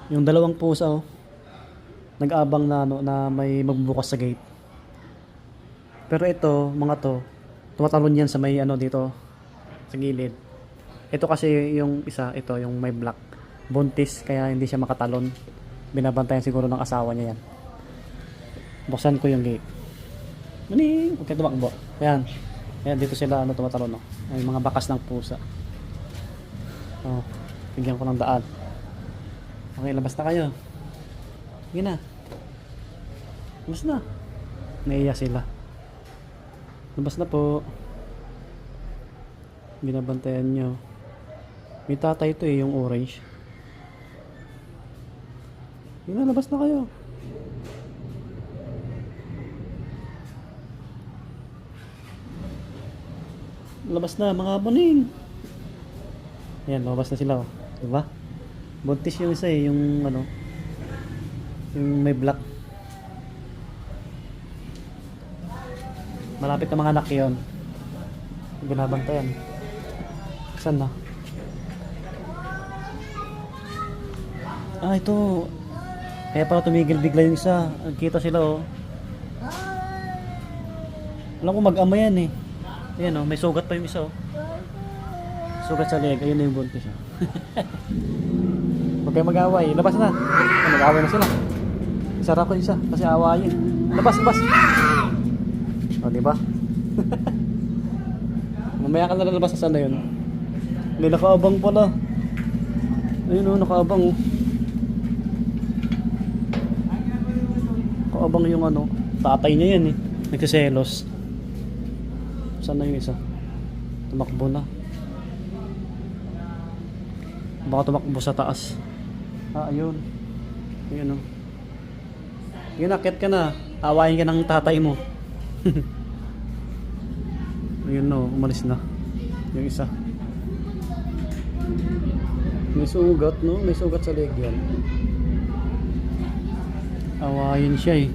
Yung dalawang pusa oh, nag-aabang na ano na may magbubukas sa gate. Pero ito, mga to, tumatalon yan sa may ano dito sa gilid. Ito kasi yung isa, ito yung may black. Buntis kaya hindi siya makatalon. Binabantayan siguro ng asawa niya yan. Buksan ko yung gate. Maning, huwag kayo tumakbo. Ayan. Ayan, dito sila ano tumatalon no. Ay mga bakas ng pusa. Oh, bigyan ko ng daan. Okay, labas na kayo. Sige na. Labas na. Naiya sila. Labas na po. Binabantayan nyo. May tatay ito eh, yung orange. Sige na, labas na kayo. Labas na mga buning. Ayan, lumabas na sila oh. Diba? Buntis yung isa eh, yung ano, yung may black. Malapit na mga anak yun. Binabantayan. Saan na? Ah, ito. Kaya pala tumigil bigla yung isa. Nagkita sila oh. Alam ko mag-ama yan eh. Ayan oh, may sugat pa yung isa oh. Sugat sa leg. Ayun na yung buntis oh. Huwag kayo mag-away. Labas na. Mag-away na sila. Isara ko isa kasi awayin. Labas, labas. O, diba? Mamaya ka na lalabas sa sana yun. May nakaabang pala. Ayun o, nakaabang o. Nakaabang yung ano. Tatay niya yan eh. Nagsiselos. Saan na yung isa? Tumakbo na. Baka tumakbo sa taas. Ah, ayun. Ayun o. Yun, akit ka na. Awayin ka ng tatay mo. Ayun no, umalis na. Yung isa. May sugat no? May sugat sa leg yan. Awayin siya eh.